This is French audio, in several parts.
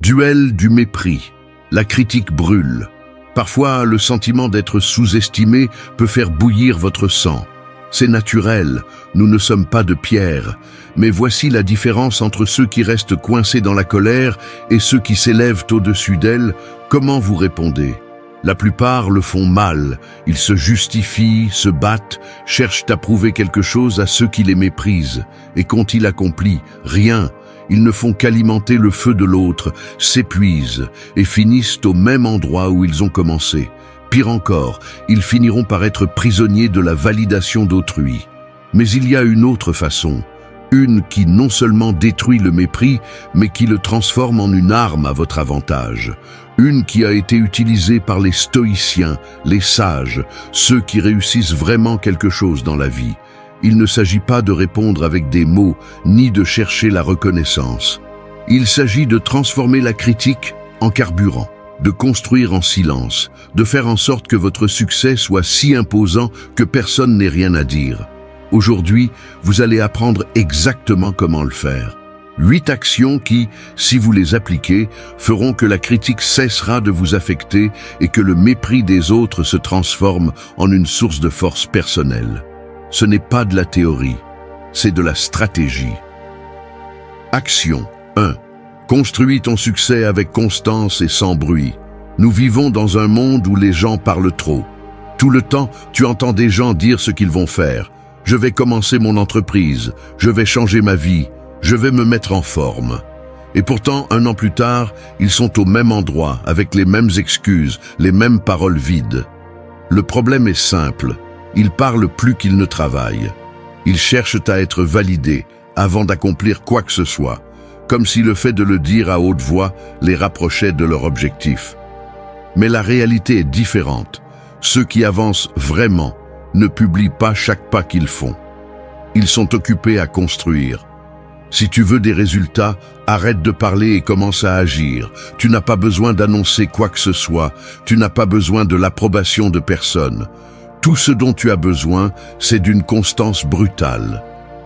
Duel du mépris. La critique brûle. Parfois, le sentiment d'être sous-estimé peut faire bouillir votre sang. C'est naturel, nous ne sommes pas de pierre. Mais voici la différence entre ceux qui restent coincés dans la colère et ceux qui s'élèvent au-dessus d'elle. Comment vous répondez? La plupart le font mal. Ils se justifient, se battent, cherchent à prouver quelque chose à ceux qui les méprisent. Et qu'ont-ils accompli? Rien. Ils ne font qu'alimenter le feu de l'autre, s'épuisent et finissent au même endroit où ils ont commencé. Pire encore, ils finiront par être prisonniers de la validation d'autrui. Mais il y a une autre façon, une qui non seulement détruit le mépris, mais qui le transforme en une arme à votre avantage. Une qui a été utilisée par les stoïciens, les sages, ceux qui réussissent vraiment quelque chose dans la vie. Il ne s'agit pas de répondre avec des mots, ni de chercher la reconnaissance. Il s'agit de transformer la critique en carburant, de construire en silence, de faire en sorte que votre succès soit si imposant que personne n'ait rien à dire. Aujourd'hui, vous allez apprendre exactement comment le faire. 8 actions qui, si vous les appliquez, feront que la critique cessera de vous affecter et que le mépris des autres se transforme en une source de force personnelle. Ce n'est pas de la théorie, c'est de la stratégie. Action 1. Construis ton succès avec constance et sans bruit. Nous vivons dans un monde où les gens parlent trop. Tout le temps, tu entends des gens dire ce qu'ils vont faire. Je vais commencer mon entreprise, je vais changer ma vie, je vais me mettre en forme. Et pourtant, 1 an plus tard, ils sont au même endroit, avec les mêmes excuses, les mêmes paroles vides. Le problème est simple. Ils parlent plus qu'ils ne travaillent. Ils cherchent à être validés avant d'accomplir quoi que ce soit, comme si le fait de le dire à haute voix les rapprochait de leur objectif. Mais la réalité est différente. Ceux qui avancent vraiment ne publient pas chaque pas qu'ils font. Ils sont occupés à construire. Si tu veux des résultats, arrête de parler et commence à agir. Tu n'as pas besoin d'annoncer quoi que ce soit. Tu n'as pas besoin de l'approbation de personne. Tout ce dont tu as besoin, c'est d'une constance brutale.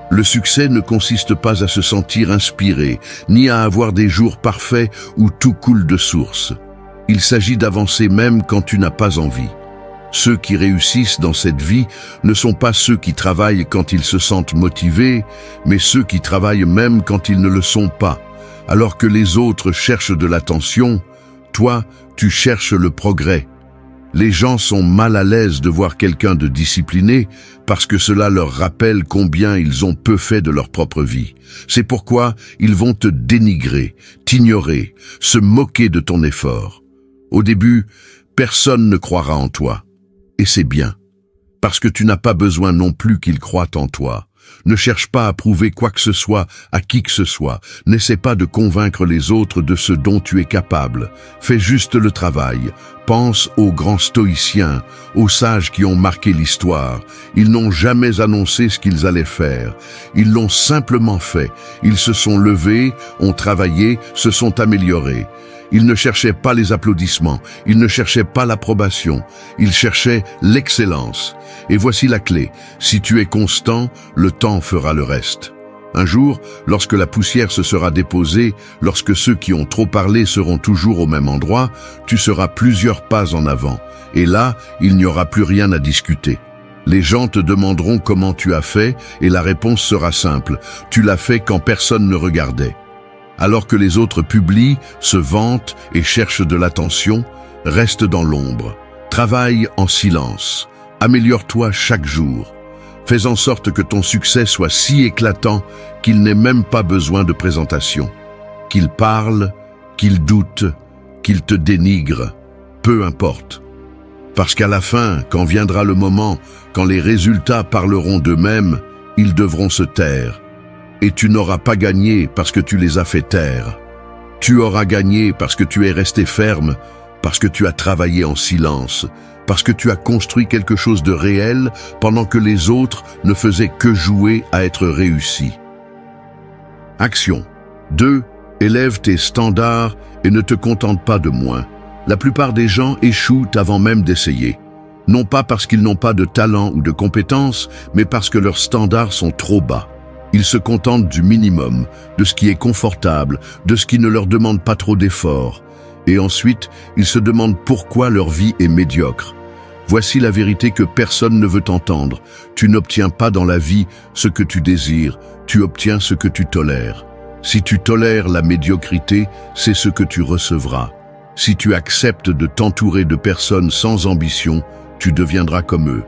Le succès ne consiste pas à se sentir inspiré, ni à avoir des jours parfaits où tout coule de source. Il s'agit d'avancer même quand tu n'as pas envie. Ceux qui réussissent dans cette vie ne sont pas ceux qui travaillent quand ils se sentent motivés, mais ceux qui travaillent même quand ils ne le sont pas. Alors que les autres cherchent de l'attention, toi, tu cherches le progrès. Les gens sont mal à l'aise de voir quelqu'un de discipliné parce que cela leur rappelle combien ils ont peu fait de leur propre vie. C'est pourquoi ils vont te dénigrer, t'ignorer, se moquer de ton effort. Au début, personne ne croira en toi. Et c'est bien, parce que tu n'as pas besoin non plus qu'ils croient en toi. Ne cherche pas à prouver quoi que ce soit à qui que ce soit. N'essaie pas de convaincre les autres de ce dont tu es capable. Fais juste le travail. Pense aux grands stoïciens, aux sages qui ont marqué l'histoire. Ils n'ont jamais annoncé ce qu'ils allaient faire. Ils l'ont simplement fait. Ils se sont levés, ont travaillé, se sont améliorés. Ils ne cherchaient pas les applaudissements, ils ne cherchaient pas l'approbation, ils cherchaient l'excellence. Et voici la clé, si tu es constant, le temps fera le reste. Un jour, lorsque la poussière se sera déposée, lorsque ceux qui ont trop parlé seront toujours au même endroit, tu seras plusieurs pas en avant. Et là, il n'y aura plus rien à discuter. Les gens te demanderont comment tu as fait, et la réponse sera simple, tu l'as fait quand personne ne regardait. Alors que les autres publient, se vantent et cherchent de l'attention, reste dans l'ombre. Travaille en silence. Améliore-toi chaque jour. Fais en sorte que ton succès soit si éclatant qu'il n'ait même pas besoin de présentation. Qu'il parle, qu'il doute, qu'il te dénigre, peu importe. Parce qu'à la fin, quand viendra le moment, quand les résultats parleront d'eux-mêmes, ils devront se taire. Et tu n'auras pas gagné parce que tu les as fait taire. Tu auras gagné parce que tu es resté ferme, parce que tu as travaillé en silence, parce que tu as construit quelque chose de réel pendant que les autres ne faisaient que jouer à être réussis. Action 2. Élève tes standards et ne te contente pas de moins. La plupart des gens échouent avant même d'essayer. Non pas parce qu'ils n'ont pas de talent ou de compétences, mais parce que leurs standards sont trop bas. Ils se contentent du minimum, de ce qui est confortable, de ce qui ne leur demande pas trop d'efforts. Et ensuite, ils se demandent pourquoi leur vie est médiocre. Voici la vérité que personne ne veut entendre. Tu n'obtiens pas dans la vie ce que tu désires, tu obtiens ce que tu tolères. Si tu tolères la médiocrité, c'est ce que tu recevras. Si tu acceptes de t'entourer de personnes sans ambition, tu deviendras comme eux.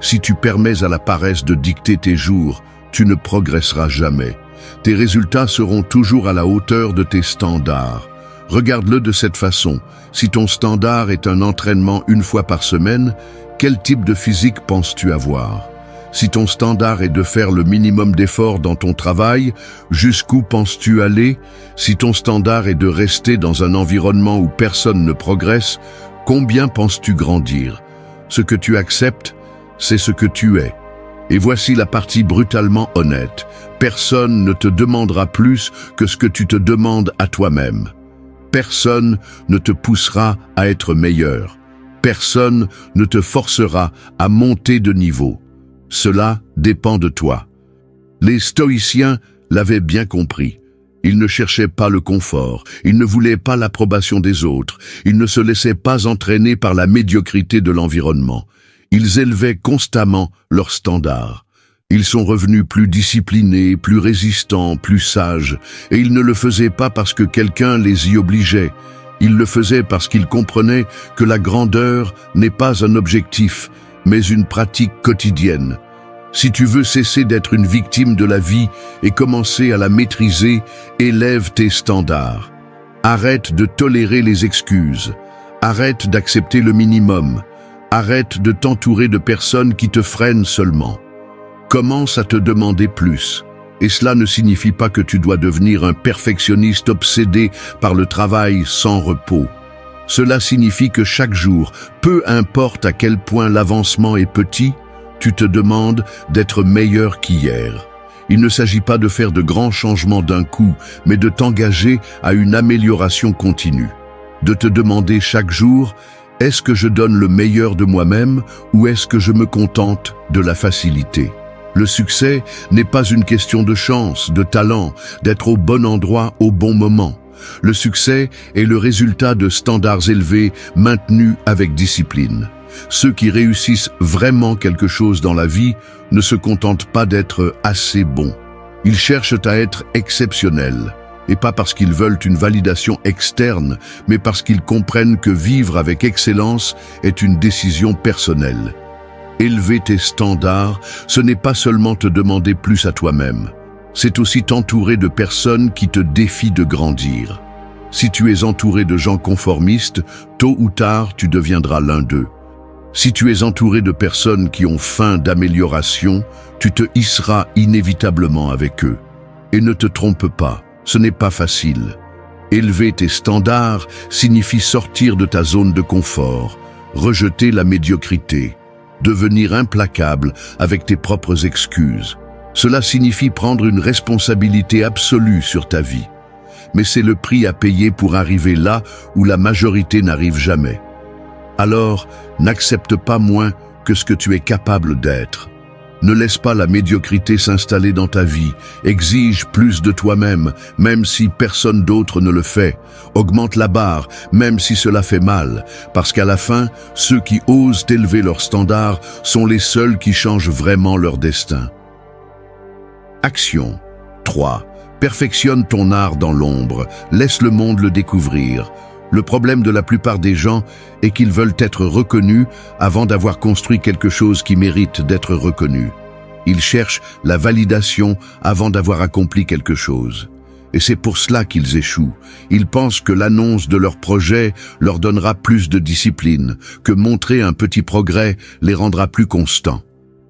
Si tu permets à la paresse de dicter tes jours, tu ne progresseras jamais. Tes résultats seront toujours à la hauteur de tes standards. Regarde-le de cette façon. Si ton standard est un entraînement une fois par semaine, quel type de physique penses-tu avoir? Si ton standard est de faire le minimum d'efforts dans ton travail, jusqu'où penses-tu aller? Si ton standard est de rester dans un environnement où personne ne progresse, combien penses-tu grandir? Ce que tu acceptes, c'est ce que tu es. Et voici la partie brutalement honnête. Personne ne te demandera plus que ce que tu te demandes à toi-même. Personne ne te poussera à être meilleur. Personne ne te forcera à monter de niveau. Cela dépend de toi. Les stoïciens l'avaient bien compris. Ils ne cherchaient pas le confort, ils ne voulaient pas l'approbation des autres, ils ne se laissaient pas entraîner par la médiocrité de l'environnement. Ils élevaient constamment leurs standards. Ils sont revenus plus disciplinés, plus résistants, plus sages, et ils ne le faisaient pas parce que quelqu'un les y obligeait. Ils le faisaient parce qu'ils comprenaient que la grandeur n'est pas un objectif, mais une pratique quotidienne. Si tu veux cesser d'être une victime de la vie et commencer à la maîtriser, élève tes standards. Arrête de tolérer les excuses. Arrête d'accepter le minimum. Arrête de t'entourer de personnes qui te freinent seulement. Commence à te demander plus. Et cela ne signifie pas que tu dois devenir un perfectionniste obsédé par le travail sans repos. Cela signifie que chaque jour, peu importe à quel point l'avancement est petit, tu te demandes d'être meilleur qu'hier. Il ne s'agit pas de faire de grands changements d'un coup, mais de t'engager à une amélioration continue. De te demander chaque jour, est-ce que je donne le meilleur de moi-même ou est-ce que je me contente de la facilité? Le succès n'est pas une question de chance, de talent, d'être au bon endroit au bon moment. Le succès est le résultat de standards élevés maintenus avec discipline. Ceux qui réussissent vraiment quelque chose dans la vie ne se contentent pas d'être assez bons. Ils cherchent à être exceptionnels. Et pas parce qu'ils veulent une validation externe, mais parce qu'ils comprennent que vivre avec excellence est une décision personnelle. Élever tes standards, ce n'est pas seulement te demander plus à toi-même. C'est aussi t'entourer de personnes qui te défient de grandir. Si tu es entouré de gens conformistes, tôt ou tard, tu deviendras l'un d'eux. Si tu es entouré de personnes qui ont faim d'amélioration, tu te hisseras inévitablement avec eux. Et ne te trompe pas, ce n'est pas facile. Élever tes standards signifie sortir de ta zone de confort, rejeter la médiocrité, devenir implacable avec tes propres excuses. Cela signifie prendre une responsabilité absolue sur ta vie. Mais c'est le prix à payer pour arriver là où la majorité n'arrive jamais. Alors, n'accepte pas moins que ce que tu es capable d'être. Ne laisse pas la médiocrité s'installer dans ta vie. Exige plus de toi-même, même si personne d'autre ne le fait. Augmente la barre, même si cela fait mal. Parce qu'à la fin, ceux qui osent élever leurs standards sont les seuls qui changent vraiment leur destin. Action 3. Perfectionne ton art dans l'ombre. Laisse le monde le découvrir. Le problème de la plupart des gens est qu'ils veulent être reconnus avant d'avoir construit quelque chose qui mérite d'être reconnu. Ils cherchent la validation avant d'avoir accompli quelque chose. Et c'est pour cela qu'ils échouent. Ils pensent que l'annonce de leur projet leur donnera plus de discipline, que montrer un petit progrès les rendra plus constants.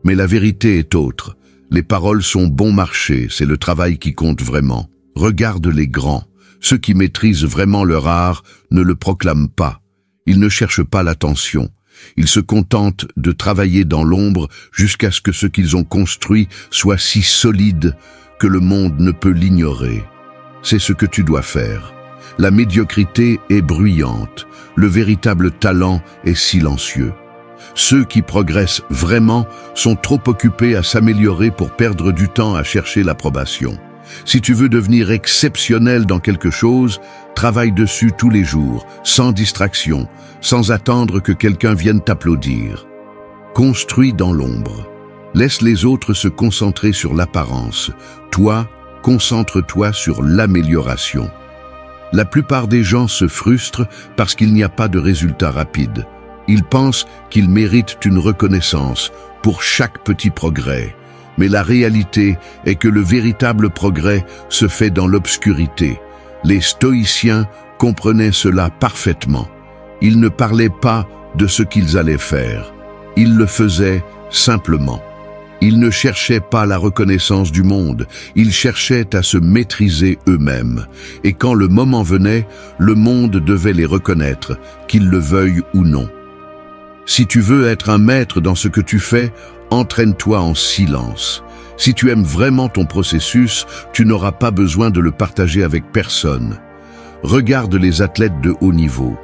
Mais la vérité est autre. Les paroles sont bon marché, c'est le travail qui compte vraiment. Regarde les grands. Ceux qui maîtrisent vraiment leur art ne le proclament pas. Ils ne cherchent pas l'attention. Ils se contentent de travailler dans l'ombre jusqu'à ce que ce qu'ils ont construit soit si solide que le monde ne peut l'ignorer. C'est ce que tu dois faire. La médiocrité est bruyante. Le véritable talent est silencieux. Ceux qui progressent vraiment sont trop occupés à s'améliorer pour perdre du temps à chercher l'approbation. Si tu veux devenir exceptionnel dans quelque chose, travaille dessus tous les jours, sans distraction, sans attendre que quelqu'un vienne t'applaudir. Construis dans l'ombre. Laisse les autres se concentrer sur l'apparence. Toi, concentre-toi sur l'amélioration. La plupart des gens se frustrent parce qu'il n'y a pas de résultat rapide. Ils pensent qu'ils méritent une reconnaissance pour chaque petit progrès. Mais la réalité est que le véritable progrès se fait dans l'obscurité. Les stoïciens comprenaient cela parfaitement. Ils ne parlaient pas de ce qu'ils allaient faire. Ils le faisaient simplement. Ils ne cherchaient pas la reconnaissance du monde, ils cherchaient à se maîtriser eux-mêmes. Et quand le moment venait, le monde devait les reconnaître, qu'ils le veuillent ou non. Si tu veux être un maître dans ce que tu fais, entraîne-toi en silence. Si tu aimes vraiment ton processus, tu n'auras pas besoin de le partager avec personne. Regarde les athlètes de haut niveau.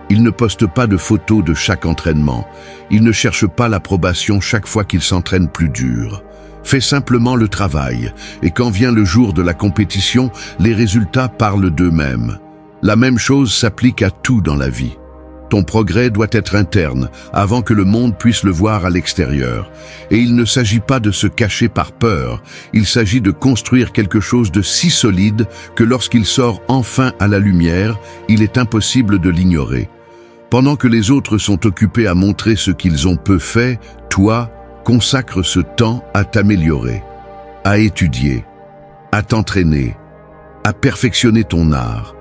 Ils ne postent pas de photos de chaque entraînement. Ils ne cherchent pas l'approbation chaque fois qu'ils s'entraînent plus dur. Fais simplement le travail, et quand vient le jour de la compétition, les résultats parlent d'eux-mêmes. La même chose s'applique à tout dans la vie. Ton progrès doit être interne, avant que le monde puisse le voir à l'extérieur. Et il ne s'agit pas de se cacher par peur, il s'agit de construire quelque chose de si solide que lorsqu'il sort enfin à la lumière, il est impossible de l'ignorer. Pendant que les autres sont occupés à montrer ce qu'ils ont peu fait, toi, consacre ce temps à t'améliorer, à étudier, à t'entraîner, à perfectionner ton art.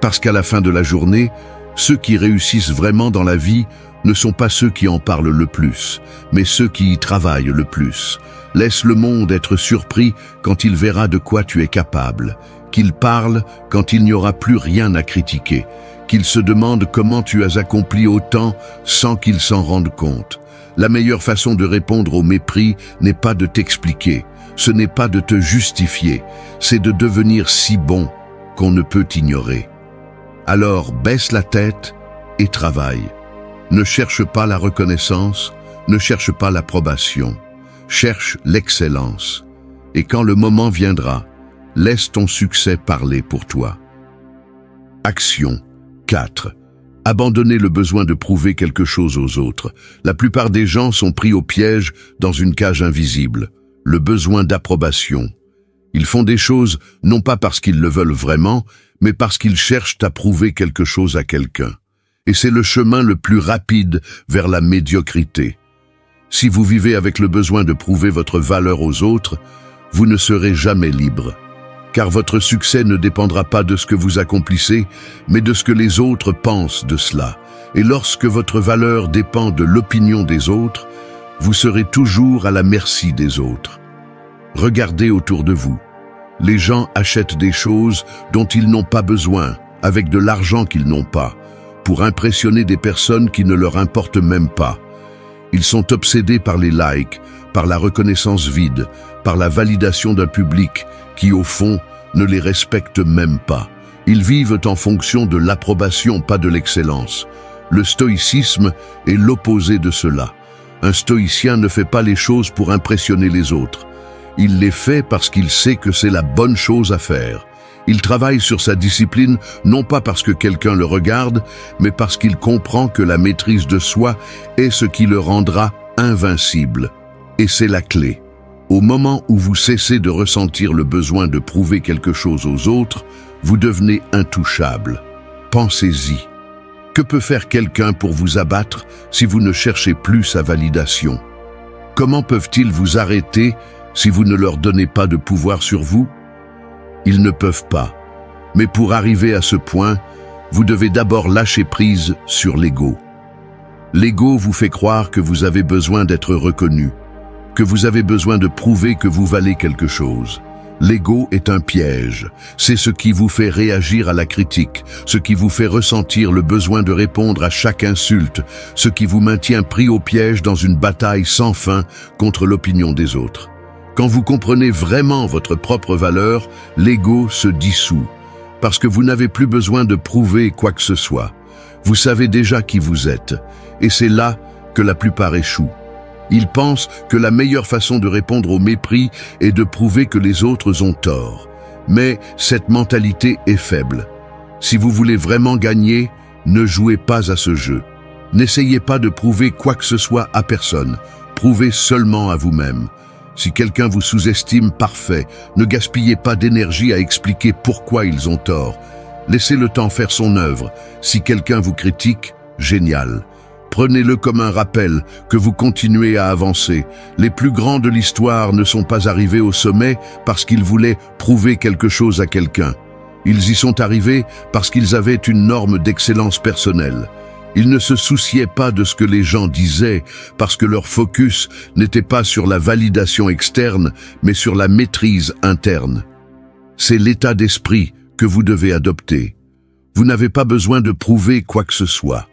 Parce qu'à la fin de la journée, ceux qui réussissent vraiment dans la vie ne sont pas ceux qui en parlent le plus, mais ceux qui y travaillent le plus. Laisse le monde être surpris quand il verra de quoi tu es capable, qu'il parle quand il n'y aura plus rien à critiquer, qu'il se demande comment tu as accompli autant sans qu'il s'en rende compte. La meilleure façon de répondre au mépris n'est pas de t'expliquer, ce n'est pas de te justifier, c'est de devenir si bon qu'on ne peut t'ignorer. Alors baisse la tête et travaille. Ne cherche pas la reconnaissance, ne cherche pas l'approbation. Cherche l'excellence. Et quand le moment viendra, laisse ton succès parler pour toi. Action 4. Abandonner le besoin de prouver quelque chose aux autres. La plupart des gens sont pris au piège dans une cage invisible. Le besoin d'approbation. Ils font des choses non pas parce qu'ils le veulent vraiment, mais parce qu'ils cherchent à prouver quelque chose à quelqu'un. Et c'est le chemin le plus rapide vers la médiocrité. Si vous vivez avec le besoin de prouver votre valeur aux autres, vous ne serez jamais libre. Car votre succès ne dépendra pas de ce que vous accomplissez, mais de ce que les autres pensent de cela. Et lorsque votre valeur dépend de l'opinion des autres, vous serez toujours à la merci des autres. Regardez autour de vous. Les gens achètent des choses dont ils n'ont pas besoin, avec de l'argent qu'ils n'ont pas, pour impressionner des personnes qui ne leur importent même pas. Ils sont obsédés par les likes, par la reconnaissance vide, par la validation d'un public qui, au fond, ne les respecte même pas. Ils vivent en fonction de l'approbation, pas de l'excellence. Le stoïcisme est l'opposé de cela. Un stoïcien ne fait pas les choses pour impressionner les autres. Il les fait parce qu'il sait que c'est la bonne chose à faire. Il travaille sur sa discipline non pas parce que quelqu'un le regarde, mais parce qu'il comprend que la maîtrise de soi est ce qui le rendra invincible. Et c'est la clé. Au moment où vous cessez de ressentir le besoin de prouver quelque chose aux autres, vous devenez intouchable. Pensez-y. Que peut faire quelqu'un pour vous abattre si vous ne cherchez plus sa validation? Comment peuvent-ils vous arrêter si vous ne leur donnez pas de pouvoir sur vous? Ils ne peuvent pas. Mais pour arriver à ce point, vous devez d'abord lâcher prise sur l'ego. L'ego vous fait croire que vous avez besoin d'être reconnu, que vous avez besoin de prouver que vous valez quelque chose. L'ego est un piège. C'est ce qui vous fait réagir à la critique, ce qui vous fait ressentir le besoin de répondre à chaque insulte, ce qui vous maintient pris au piège dans une bataille sans fin contre l'opinion des autres. Quand vous comprenez vraiment votre propre valeur, l'ego se dissout, parce que vous n'avez plus besoin de prouver quoi que ce soit. Vous savez déjà qui vous êtes, et c'est là que la plupart échouent. Ils pensent que la meilleure façon de répondre au mépris est de prouver que les autres ont tort. Mais cette mentalité est faible. Si vous voulez vraiment gagner, ne jouez pas à ce jeu. N'essayez pas de prouver quoi que ce soit à personne. Prouvez seulement à vous-même. Si quelqu'un vous sous-estime, parfait. Ne gaspillez pas d'énergie à expliquer pourquoi ils ont tort. Laissez le temps faire son œuvre. Si quelqu'un vous critique, génial. Prenez-le comme un rappel que vous continuez à avancer. Les plus grands de l'histoire ne sont pas arrivés au sommet parce qu'ils voulaient prouver quelque chose à quelqu'un. Ils y sont arrivés parce qu'ils avaient une norme d'excellence personnelle. Ils ne se souciaient pas de ce que les gens disaient parce que leur focus n'était pas sur la validation externe, mais sur la maîtrise interne. C'est l'état d'esprit que vous devez adopter. Vous n'avez pas besoin de prouver quoi que ce soit.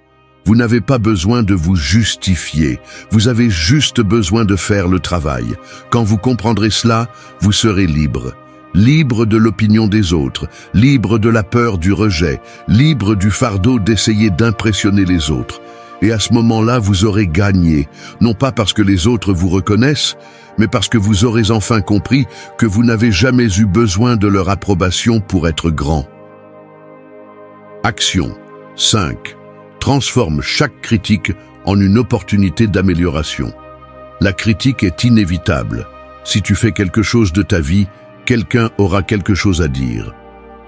Vous n'avez pas besoin de vous justifier. Vous avez juste besoin de faire le travail. Quand vous comprendrez cela, vous serez libre. Libre de l'opinion des autres, libre de la peur du rejet, libre du fardeau d'essayer d'impressionner les autres. Et à ce moment-là, vous aurez gagné, non pas parce que les autres vous reconnaissent, mais parce que vous aurez enfin compris que vous n'avez jamais eu besoin de leur approbation pour être grand. Action 5. Transforme chaque critique en une opportunité d'amélioration. La critique est inévitable. Si tu fais quelque chose de ta vie, quelqu'un aura quelque chose à dire.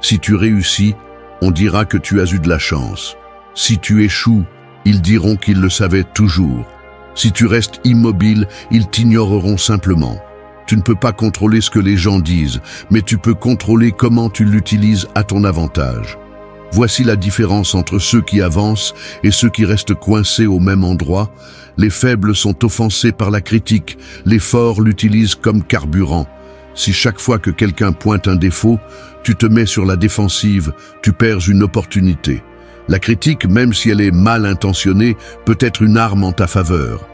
Si tu réussis, on dira que tu as eu de la chance. Si tu échoues, ils diront qu'ils le savaient toujours. Si tu restes immobile, ils t'ignoreront simplement. Tu ne peux pas contrôler ce que les gens disent, mais tu peux contrôler comment tu l'utilises à ton avantage. Voici la différence entre ceux qui avancent et ceux qui restent coincés au même endroit. Les faibles sont offensés par la critique, les forts l'utilisent comme carburant. Si chaque fois que quelqu'un pointe un défaut, tu te mets sur la défensive, tu perds une opportunité. La critique, même si elle est mal intentionnée, peut être une arme en ta faveur.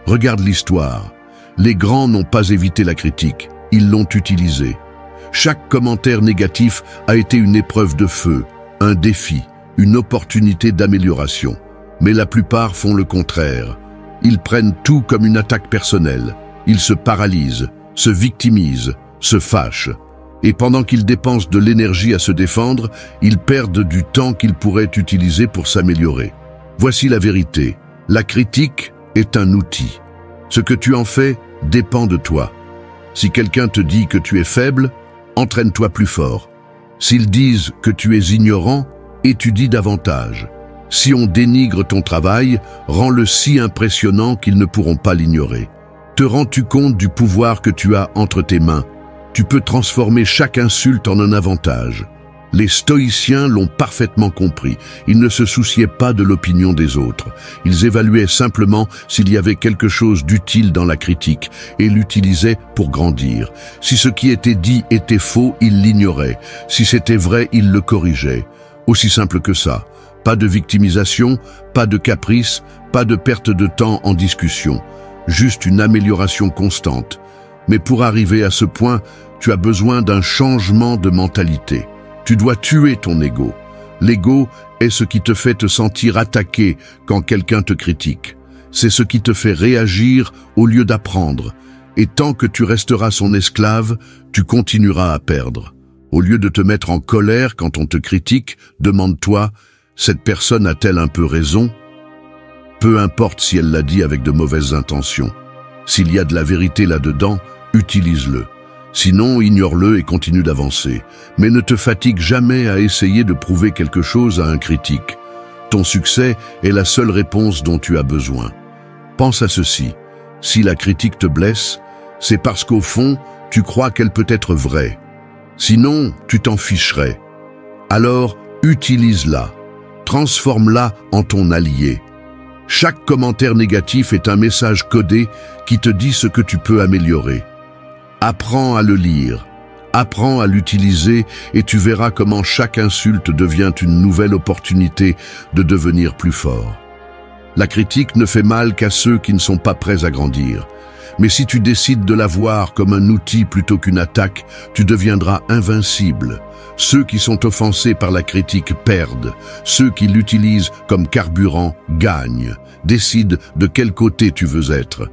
Regarde l'histoire. Les grands n'ont pas évité la critique, ils l'ont utilisée. Chaque commentaire négatif a été une épreuve de feu, un défi, une opportunité d'amélioration. Mais la plupart font le contraire. Ils prennent tout comme une attaque personnelle. Ils se paralysent, se victimisent, se fâchent. Et pendant qu'ils dépensent de l'énergie à se défendre, ils perdent du temps qu'ils pourraient utiliser pour s'améliorer. Voici la vérité. La critique est un outil. Ce que tu en fais dépend de toi. Si quelqu'un te dit que tu es faible, entraîne-toi plus fort. S'ils disent que tu es ignorant, étudie davantage. Si on dénigre ton travail, rends-le si impressionnant qu'ils ne pourront pas l'ignorer. Te rends-tu compte du pouvoir que tu as entre tes mains? Tu peux transformer chaque insulte en un avantage. Les stoïciens l'ont parfaitement compris. Ils ne se souciaient pas de l'opinion des autres. Ils évaluaient simplement s'il y avait quelque chose d'utile dans la critique et l'utilisaient pour grandir. Si ce qui était dit était faux, ils l'ignoraient. Si c'était vrai, ils le corrigeaient. Aussi simple que ça. Pas de victimisation, pas de caprice, pas de perte de temps en discussion. Juste une amélioration constante. Mais pour arriver à ce point, tu as besoin d'un changement de mentalité. Tu dois tuer ton ego. L'ego est ce qui te fait te sentir attaqué quand quelqu'un te critique. C'est ce qui te fait réagir au lieu d'apprendre. Et tant que tu resteras son esclave, tu continueras à perdre. Au lieu de te mettre en colère quand on te critique, demande-toi, cette personne a-t-elle un peu raison? Peu importe si elle l'a dit avec de mauvaises intentions. S'il y a de la vérité là-dedans, utilise-le. Sinon, ignore-le et continue d'avancer. Mais ne te fatigue jamais à essayer de prouver quelque chose à un critique. Ton succès est la seule réponse dont tu as besoin. Pense à ceci. Si la critique te blesse, c'est parce qu'au fond, tu crois qu'elle peut être vraie. Sinon, tu t'en ficherais. Alors, utilise-la. Transforme-la en ton allié. Chaque commentaire négatif est un message codé qui te dit ce que tu peux améliorer. Apprends à le lire, apprends à l'utiliser et tu verras comment chaque insulte devient une nouvelle opportunité de devenir plus fort. La critique ne fait mal qu'à ceux qui ne sont pas prêts à grandir. Mais si tu décides de la voir comme un outil plutôt qu'une attaque, tu deviendras invincible. Ceux qui sont offensés par la critique perdent. Ceux qui l'utilisent comme carburant gagnent. Décide de quel côté tu veux être.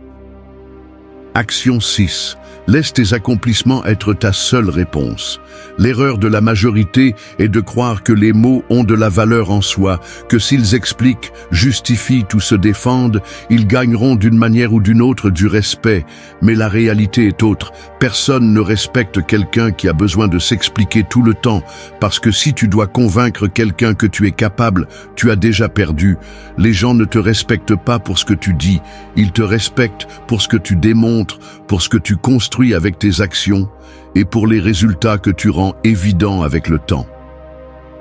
Action 6. Laisse tes accomplissements être ta seule réponse. L'erreur de la majorité est de croire que les mots ont de la valeur en soi, que s'ils expliquent, justifient ou se défendent, ils gagneront d'une manière ou d'une autre du respect. Mais la réalité est autre. Personne ne respecte quelqu'un qui a besoin de s'expliquer tout le temps, parce que si tu dois convaincre quelqu'un que tu es capable, tu as déjà perdu. Les gens ne te respectent pas pour ce que tu dis, ils te respectent pour ce que tu démontres, pour ce que tu construis avec tes actions et pour les résultats que tu rends évidents avec le temps.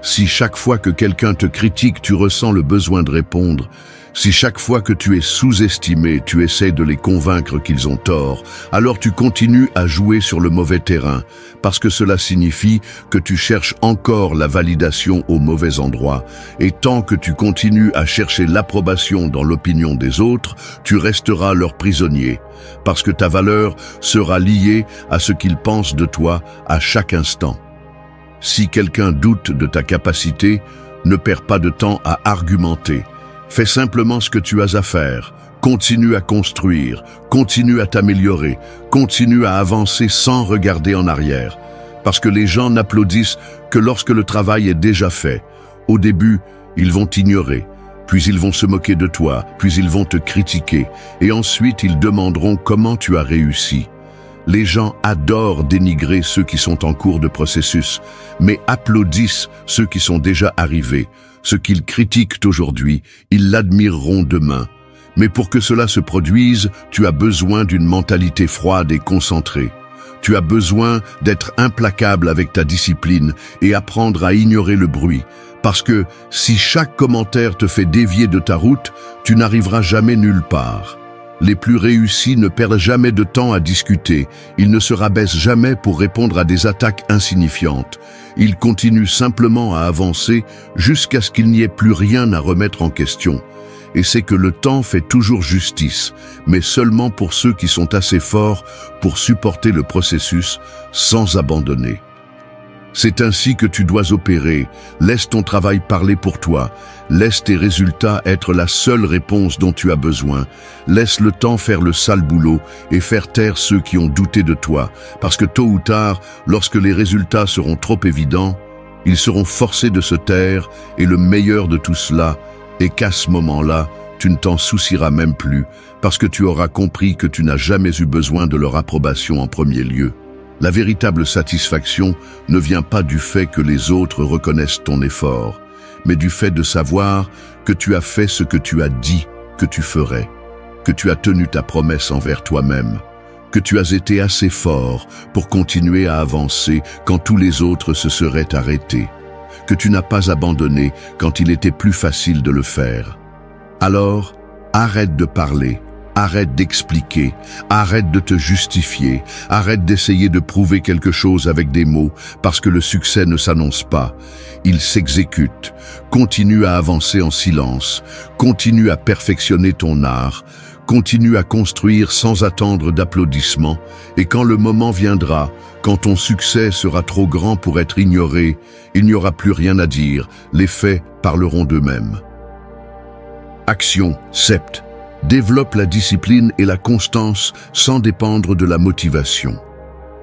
Si chaque fois que quelqu'un te critique, tu ressens le besoin de répondre, si chaque fois que tu es sous-estimé, tu essaies de les convaincre qu'ils ont tort, alors tu continues à jouer sur le mauvais terrain, parce que cela signifie que tu cherches encore la validation au mauvais endroit, et tant que tu continues à chercher l'approbation dans l'opinion des autres, tu resteras leur prisonnier, parce que ta valeur sera liée à ce qu'ils pensent de toi à chaque instant. Si quelqu'un doute de ta capacité, ne perds pas de temps à argumenter. Fais simplement ce que tu as à faire. Continue à construire, continue à t'améliorer, continue à avancer sans regarder en arrière. Parce que les gens n'applaudissent que lorsque le travail est déjà fait. Au début, ils vont t'ignorer, puis ils vont se moquer de toi, puis ils vont te critiquer, et ensuite ils demanderont comment tu as réussi. Les gens adorent dénigrer ceux qui sont en cours de processus, mais applaudissent ceux qui sont déjà arrivés. Ce qu'ils critiquent aujourd'hui, ils l'admireront demain. Mais pour que cela se produise, tu as besoin d'une mentalité froide et concentrée. Tu as besoin d'être implacable avec ta discipline et apprendre à ignorer le bruit. Parce que si chaque commentaire te fait dévier de ta route, tu n'arriveras jamais nulle part. Les plus réussis ne perdent jamais de temps à discuter, ils ne se rabaissent jamais pour répondre à des attaques insignifiantes. Ils continuent simplement à avancer jusqu'à ce qu'il n'y ait plus rien à remettre en question. Et c'est que le temps fait toujours justice, mais seulement pour ceux qui sont assez forts pour supporter le processus sans abandonner. C'est ainsi que tu dois opérer. Laisse ton travail parler pour toi. Laisse tes résultats être la seule réponse dont tu as besoin. Laisse le temps faire le sale boulot et faire taire ceux qui ont douté de toi. Parce que tôt ou tard, lorsque les résultats seront trop évidents, ils seront forcés de se taire et le meilleur de tout cela est qu'à ce moment-là, tu ne t'en soucieras même plus parce que tu auras compris que tu n'as jamais eu besoin de leur approbation en premier lieu. La véritable satisfaction ne vient pas du fait que les autres reconnaissent ton effort, mais du fait de savoir que tu as fait ce que tu as dit que tu ferais, que tu as tenu ta promesse envers toi-même, que tu as été assez fort pour continuer à avancer quand tous les autres se seraient arrêtés, que tu n'as pas abandonné quand il était plus facile de le faire. Alors, arrête de parler. Arrête d'expliquer, arrête de te justifier, arrête d'essayer de prouver quelque chose avec des mots, parce que le succès ne s'annonce pas, il s'exécute. Continue à avancer en silence, continue à perfectionner ton art, continue à construire sans attendre d'applaudissements, et quand le moment viendra, quand ton succès sera trop grand pour être ignoré, il n'y aura plus rien à dire, les faits parleront d'eux-mêmes. Action 7. Développe la discipline et la constance sans dépendre de la motivation.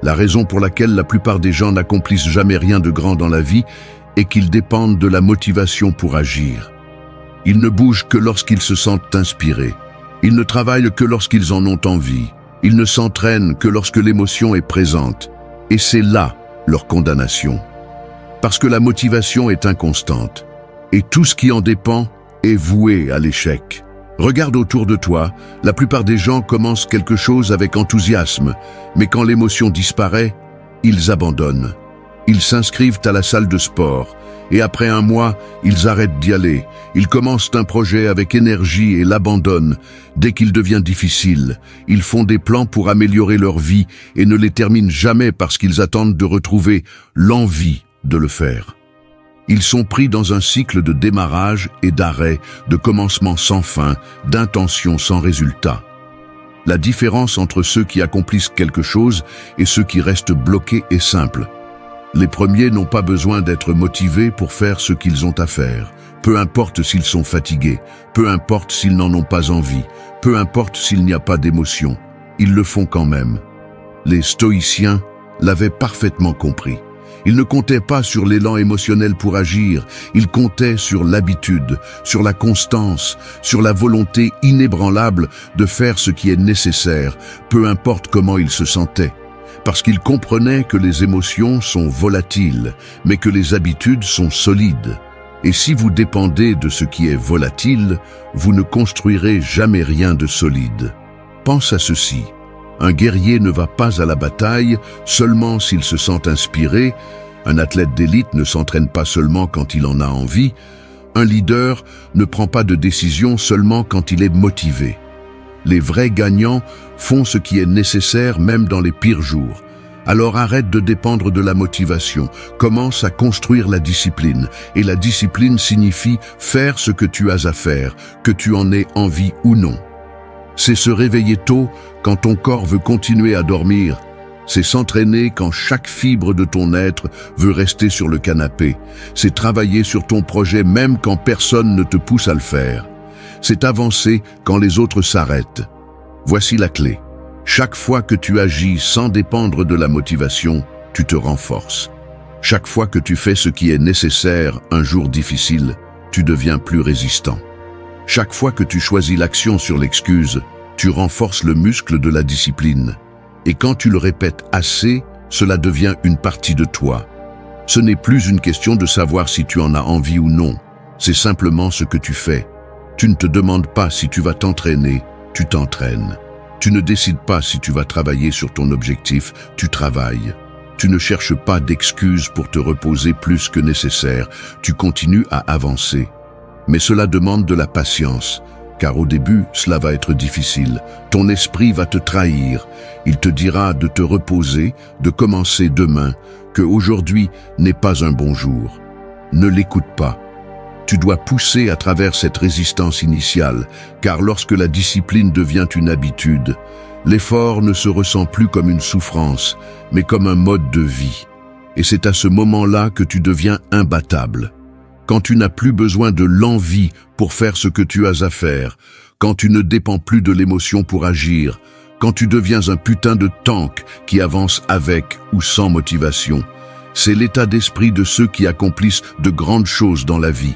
La raison pour laquelle la plupart des gens n'accomplissent jamais rien de grand dans la vie est qu'ils dépendent de la motivation pour agir. Ils ne bougent que lorsqu'ils se sentent inspirés. Ils ne travaillent que lorsqu'ils en ont envie. Ils ne s'entraînent que lorsque l'émotion est présente. Et c'est là leur condamnation. Parce que la motivation est inconstante. Et tout ce qui en dépend est voué à l'échec. Regarde autour de toi, la plupart des gens commencent quelque chose avec enthousiasme, mais quand l'émotion disparaît, ils abandonnent. Ils s'inscrivent à la salle de sport, et après un mois, ils arrêtent d'y aller. Ils commencent un projet avec énergie et l'abandonnent. Dès qu'il devient difficile, ils font des plans pour améliorer leur vie et ne les terminent jamais parce qu'ils attendent de retrouver l'envie de le faire. Ils sont pris dans un cycle de démarrage et d'arrêt, de commencement sans fin, d'intention sans résultat. La différence entre ceux qui accomplissent quelque chose et ceux qui restent bloqués est simple. Les premiers n'ont pas besoin d'être motivés pour faire ce qu'ils ont à faire. Peu importe s'ils sont fatigués, peu importe s'ils n'en ont pas envie, peu importe s'il n'y a pas d'émotion, ils le font quand même. Les stoïciens l'avaient parfaitement compris. Ils ne comptaient pas sur l'élan émotionnel pour agir, ils comptaient sur l'habitude, sur la constance, sur la volonté inébranlable de faire ce qui est nécessaire, peu importe comment ils se sentaient. Parce qu'ils comprenaient que les émotions sont volatiles, mais que les habitudes sont solides. Et si vous dépendez de ce qui est volatile, vous ne construirez jamais rien de solide. Pense à ceci. Un guerrier ne va pas à la bataille seulement s'il se sent inspiré. Un athlète d'élite ne s'entraîne pas seulement quand il en a envie. Un leader ne prend pas de décision seulement quand il est motivé. Les vrais gagnants font ce qui est nécessaire même dans les pires jours. Alors arrête de dépendre de la motivation, commence à construire la discipline. Et la discipline signifie faire ce que tu as à faire, que tu en aies envie ou non. C'est se réveiller tôt quand ton corps veut continuer à dormir. C'est s'entraîner quand chaque fibre de ton être veut rester sur le canapé. C'est travailler sur ton projet même quand personne ne te pousse à le faire. C'est avancer quand les autres s'arrêtent. Voici la clé. Chaque fois que tu agis sans dépendre de la motivation, tu te renforces. Chaque fois que tu fais ce qui est nécessaire un jour difficile, tu deviens plus résistant. Chaque fois que tu choisis l'action sur l'excuse, tu renforces le muscle de la discipline. Et quand tu le répètes assez, cela devient une partie de toi. Ce n'est plus une question de savoir si tu en as envie ou non. C'est simplement ce que tu fais. Tu ne te demandes pas si tu vas t'entraîner, tu t'entraînes. Tu ne décides pas si tu vas travailler sur ton objectif, tu travailles. Tu ne cherches pas d'excuses pour te reposer plus que nécessaire, tu continues à avancer. Mais cela demande de la patience, car au début, cela va être difficile. Ton esprit va te trahir. Il te dira de te reposer, de commencer demain, que aujourd'hui n'est pas un bon jour. Ne l'écoute pas. Tu dois pousser à travers cette résistance initiale, car lorsque la discipline devient une habitude, l'effort ne se ressent plus comme une souffrance, mais comme un mode de vie. Et c'est à ce moment-là que tu deviens imbattable. Quand tu n'as plus besoin de l'envie pour faire ce que tu as à faire, quand tu ne dépends plus de l'émotion pour agir, quand tu deviens un putain de tank qui avance avec ou sans motivation, c'est l'état d'esprit de ceux qui accomplissent de grandes choses dans la vie.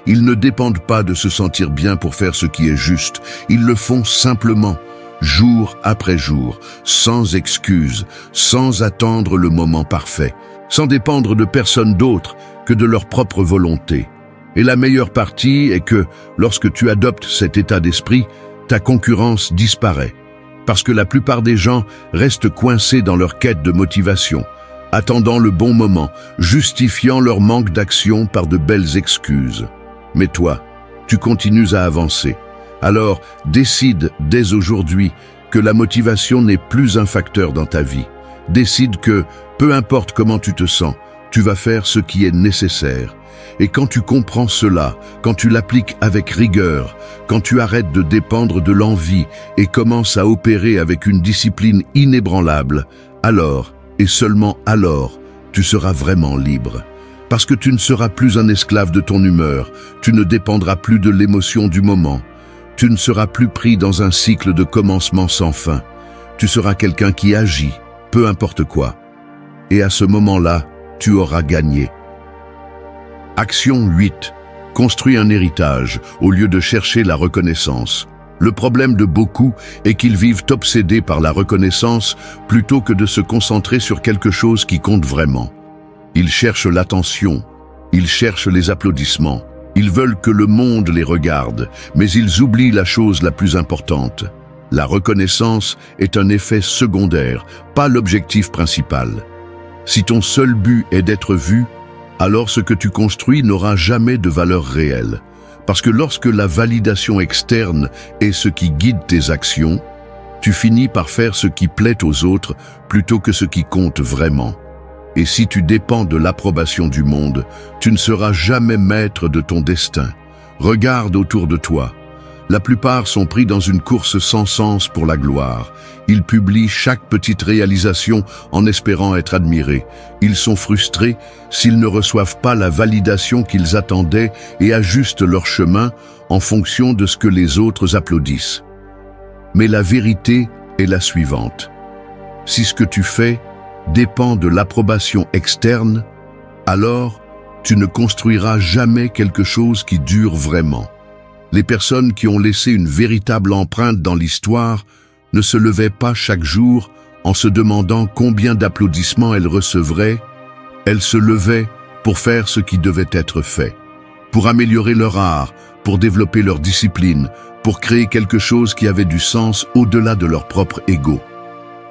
Ils ne dépendent pas de se sentir bien pour faire ce qui est juste, ils le font simplement, jour après jour, sans excuse, sans attendre le moment parfait, sans dépendre de personne d'autre que de leur propre volonté. Et la meilleure partie est que, lorsque tu adoptes cet état d'esprit, ta concurrence disparaît. Parce que la plupart des gens restent coincés dans leur quête de motivation, attendant le bon moment, justifiant leur manque d'action par de belles excuses. Mais toi, tu continues à avancer. Alors, décide dès aujourd'hui que la motivation n'est plus un facteur dans ta vie. Décide que, peu importe comment tu te sens, tu vas faire ce qui est nécessaire. Et quand tu comprends cela, quand tu l'appliques avec rigueur, quand tu arrêtes de dépendre de l'envie et commences à opérer avec une discipline inébranlable, alors, et seulement alors, tu seras vraiment libre. Parce que tu ne seras plus un esclave de ton humeur, tu ne dépendras plus de l'émotion du moment, tu ne seras plus pris dans un cycle de commencement sans fin. Tu seras quelqu'un qui agit, peu importe quoi. Et à ce moment-là, tu auras gagné. Action 8. Construis un héritage au lieu de chercher la reconnaissance. Le problème de beaucoup est qu'ils vivent obsédés par la reconnaissance plutôt que de se concentrer sur quelque chose qui compte vraiment. Ils cherchent l'attention, ils cherchent les applaudissements, ils veulent que le monde les regarde, mais ils oublient la chose la plus importante. La reconnaissance est un effet secondaire, pas l'objectif principal. Si ton seul but est d'être vu, alors ce que tu construis n'aura jamais de valeur réelle. Parce que lorsque la validation externe est ce qui guide tes actions, tu finis par faire ce qui plaît aux autres plutôt que ce qui compte vraiment. Et si tu dépends de l'approbation du monde, tu ne seras jamais maître de ton destin. Regarde autour de toi. La plupart sont pris dans une course sans sens pour la gloire. Ils publient chaque petite réalisation en espérant être admirés. Ils sont frustrés s'ils ne reçoivent pas la validation qu'ils attendaient et ajustent leur chemin en fonction de ce que les autres applaudissent. Mais la vérité est la suivante. Si ce que tu fais dépend de l'approbation externe, alors tu ne construiras jamais quelque chose qui dure vraiment. Les personnes qui ont laissé une véritable empreinte dans l'histoire ne se levaient pas chaque jour en se demandant combien d'applaudissements elles recevraient. Elles se levaient pour faire ce qui devait être fait, pour améliorer leur art, pour développer leur discipline, pour créer quelque chose qui avait du sens au-delà de leur propre ego.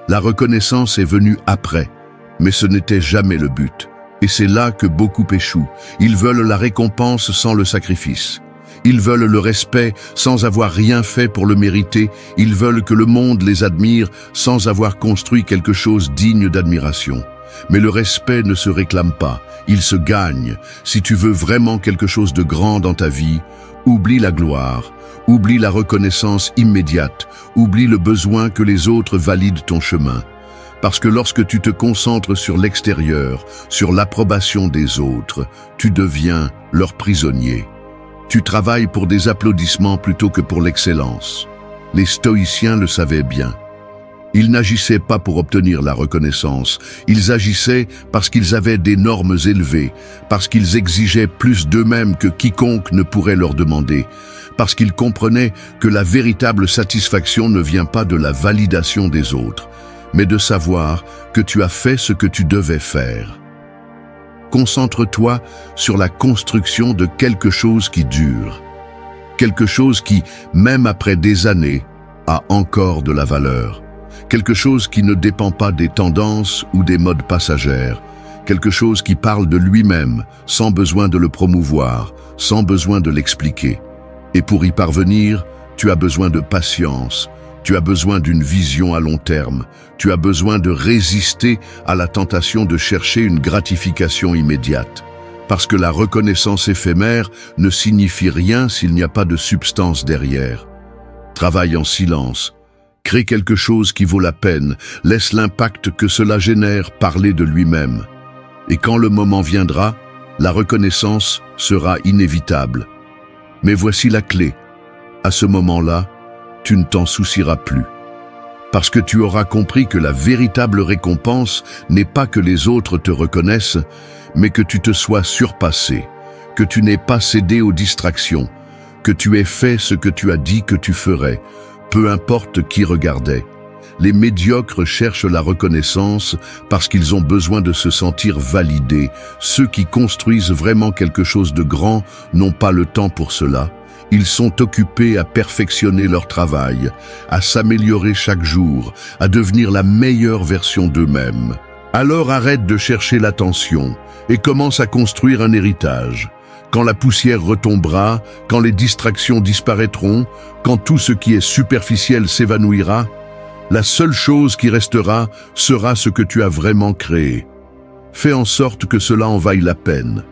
La reconnaissance est venue après, mais ce n'était jamais le but. Et c'est là que beaucoup échouent. Ils veulent la récompense sans le sacrifice. Ils veulent le respect sans avoir rien fait pour le mériter. Ils veulent que le monde les admire sans avoir construit quelque chose digne d'admiration. Mais le respect ne se réclame pas, il se gagne. Si tu veux vraiment quelque chose de grand dans ta vie, oublie la gloire, oublie la reconnaissance immédiate, oublie le besoin que les autres valident ton chemin. Parce que lorsque tu te concentres sur l'extérieur, sur l'approbation des autres, tu deviens leur prisonnier. Tu travailles pour des applaudissements plutôt que pour l'excellence. Les stoïciens le savaient bien. Ils n'agissaient pas pour obtenir la reconnaissance, ils agissaient parce qu'ils avaient des normes élevées, parce qu'ils exigeaient plus d'eux-mêmes que quiconque ne pourrait leur demander, parce qu'ils comprenaient que la véritable satisfaction ne vient pas de la validation des autres, mais de savoir que tu as fait ce que tu devais faire. Concentre-toi sur la construction de quelque chose qui dure, quelque chose qui, même après des années, a encore de la valeur, quelque chose qui ne dépend pas des tendances ou des modes passagères, quelque chose qui parle de lui-même sans besoin de le promouvoir, sans besoin de l'expliquer. Et pour y parvenir, tu as besoin de patience, tu as besoin d'une vision à long terme, tu as besoin de résister à la tentation de chercher une gratification immédiate. Parce que la reconnaissance éphémère ne signifie rien s'il n'y a pas de substance derrière. Travaille en silence, crée quelque chose qui vaut la peine, laisse l'impact que cela génère parler de lui-même. Et quand le moment viendra, la reconnaissance sera inévitable. Mais voici la clé. À ce moment-là, tu ne t'en soucieras plus. Parce que tu auras compris que la véritable récompense n'est pas que les autres te reconnaissent, mais que tu te sois surpassé, que tu n'aies pas cédé aux distractions, que tu aies fait ce que tu as dit que tu ferais, peu importe qui regardait. Les médiocres cherchent la reconnaissance parce qu'ils ont besoin de se sentir validés. Ceux qui construisent vraiment quelque chose de grand n'ont pas le temps pour cela. Ils sont occupés à perfectionner leur travail, à s'améliorer chaque jour, à devenir la meilleure version d'eux-mêmes. Alors arrête de chercher l'attention et commence à construire un héritage. Quand la poussière retombera, quand les distractions disparaîtront, quand tout ce qui est superficiel s'évanouira, la seule chose qui restera sera ce que tu as vraiment créé. Fais en sorte que cela en vaille la peine.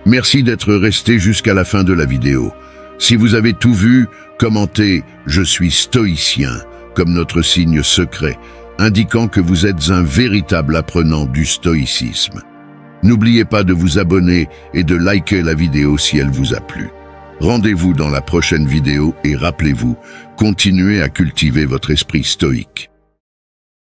Merci d'être resté jusqu'à la fin de la vidéo. Si vous avez tout vu, commentez « Je suis stoïcien » comme notre signe secret, indiquant que vous êtes un véritable apprenant du stoïcisme. N'oubliez pas de vous abonner et de liker la vidéo si elle vous a plu. Rendez-vous dans la prochaine vidéo et rappelez-vous, continuez à cultiver votre esprit stoïque.